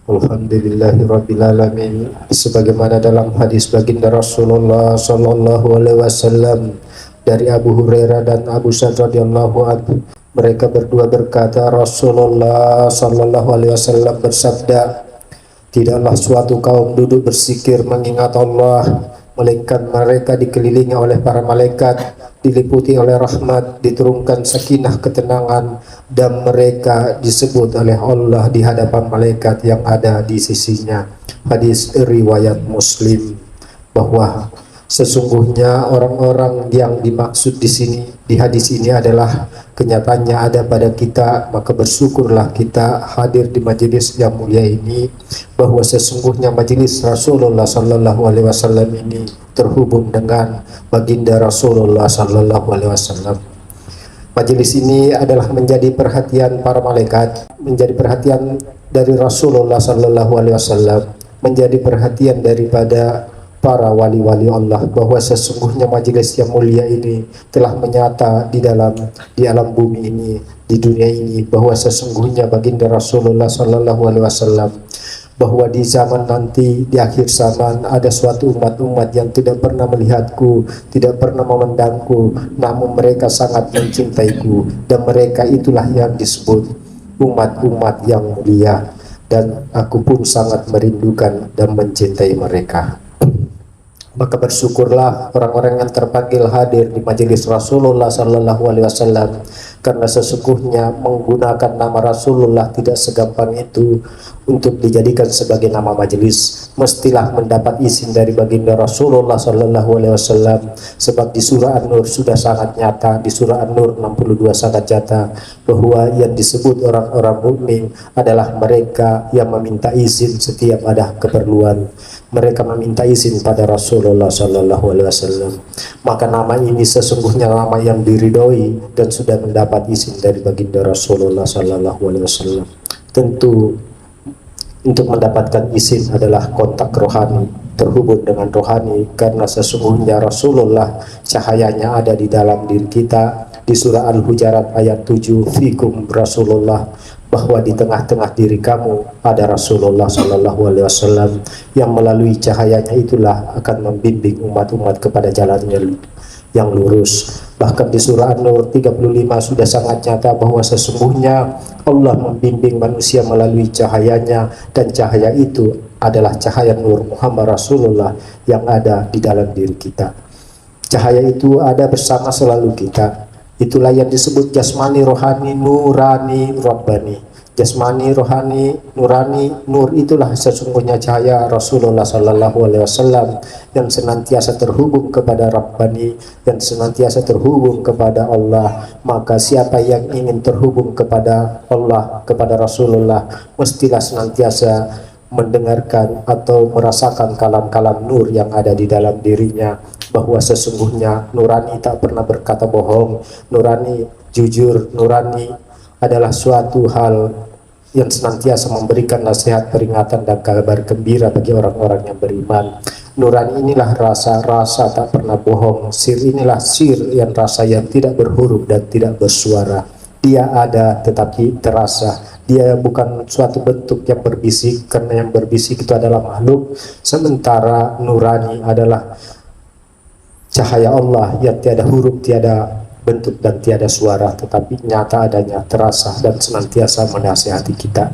Alhamdulillahirabbil alamin. Sebagaimana dalam hadis baginda Rasulullah sallallahu alaihi wasallam dari Abu Hurairah dan Abu Sa'id radhiyallahu anhu, mereka berdua berkata, Rasulullah sallallahu alaihi wasallam bersabda, tidaklah suatu kaum duduk berzikir mengingat Allah, melainkan mereka dikelilingi oleh para malaikat, diliputi oleh rahmat, diturunkan sakinah ketenangan, dan mereka disebut oleh Allah di hadapan malaikat yang ada di sisinya. Hadis riwayat Muslim. Bahwa sesungguhnya orang-orang yang dimaksud di sini di hadis ini adalah kenyataannya ada pada kita, maka bersyukurlah kita hadir di majelis yang mulia ini, bahwa sesungguhnya majelis Rasulullah sallallahu alaihi wasallam ini terhubung dengan baginda Rasulullah sallallahu alaihi wasallam. Majelis ini adalah menjadi perhatian para malaikat, menjadi perhatian dari Rasulullah sallallahu alaihi wasallam, menjadi perhatian daripada para wali-wali Allah, bahwa sesungguhnya majelis yang mulia ini telah menyata di alam bumi ini, di dunia ini, bahwa sesungguhnya baginda Rasulullah sallallahu alaihi wasallam, bahwa di zaman nanti, di akhir zaman, ada suatu umat-umat yang tidak pernah melihatku, tidak pernah memandangku, namun mereka sangat mencintaiku, dan mereka itulah yang disebut umat-umat yang mulia, dan aku pun sangat merindukan dan mencintai mereka. Maka bersyukurlah orang-orang yang terpanggil hadir di majelis Rasulullah sallallahu alaihi wasallam, karena sesungguhnya menggunakan nama Rasulullah tidak segampang itu untuk dijadikan sebagai nama majelis. Mestilah mendapat izin dari baginda Rasulullah sallallahu alaihi wasallam, sebab di surah An-Nur sudah sangat nyata, di surah An-Nur 62 sangat nyata, bahwa yang disebut orang-orang mukmin adalah mereka yang meminta izin setiap ada keperluan. Mereka meminta izin pada Rasulullah sallallahu alaihi wasallam. Maka nama ini sesungguhnya nama yang diridhoi dan sudah mendapat izin dari baginda Rasulullah sallallahu alaihi wasallam. Tentu untuk mendapatkan izin adalah kontak rohani, terhubung dengan rohani, karena sesungguhnya Rasulullah cahayanya ada di dalam diri kita. Di surah Al-Hujarat ayat 7, fikum Rasulullah, bahwa di tengah-tengah diri kamu ada Rasulullah sallallahu alaihi wasallam, yang melalui cahayanya itulah akan membimbing umat-umat kepada jalannya yang lurus. Bahkan di surah An-Nur 35 sudah sangat nyata bahwa sesungguhnya Allah membimbing manusia melalui cahayanya, dan cahaya itu adalah cahaya Nur Muhammad Rasulullah yang ada di dalam diri kita. Cahaya itu ada bersama selalu kita. Itulah yang disebut jasmani, rohani, nurani, rabbani. Jasmani, rohani, nurani, nur itulah sesungguhnya cahaya Rasulullah sallallahu alaihi wasallam yang senantiasa terhubung kepada Rabbani, yang senantiasa terhubung kepada Allah. Maka siapa yang ingin terhubung kepada Allah, kepada Rasulullah, mestilah senantiasa mendengarkan atau merasakan kalam-kalam nur yang ada di dalam dirinya, bahwa sesungguhnya nurani tak pernah berkata bohong, nurani jujur, nurani adalah suatu hal yang senantiasa memberikan nasihat, peringatan, dan kabar gembira bagi orang-orang yang beriman. Nurani inilah rasa tak pernah bohong. Sir inilah sir yang rasa yang tidak berhuruf dan tidak bersuara. Dia ada tetapi terasa. Dia bukan suatu bentuk yang berbisik, karena yang berbisik itu adalah makhluk. Sementara nurani adalah cahaya Allah yang tiada huruf, tiada bentuk, dan tiada suara, tetapi nyata adanya, terasa, dan senantiasa menasihati kita.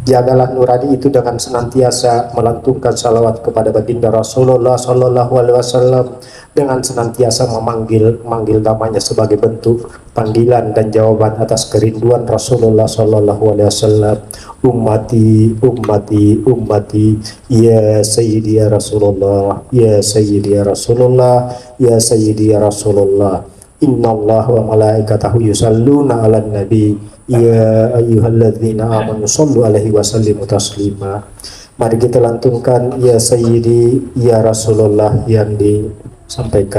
Jagalah nurani itu dengan senantiasa melantungkan salawat kepada baginda Rasulullah sallallahu alaihi wasallam, dengan senantiasa memanggil namanya sebagai bentuk panggilan dan jawaban atas kerinduan Rasulullah sallallahu alaihi wasallam. Ummati, ummati, ummati, ya sayyidi ya Rasulullah, ya sayyidi ya Rasulullah, ya sayyidi ya Rasulullah. Inna Allah wa malaikatahu yusalluna ala nabi, ya ayyuhalladzina amanu sallu alaihi wa sallimu taslima. Mari kita lantunkan ya sayyidi ya Rasulullah yang disampaikan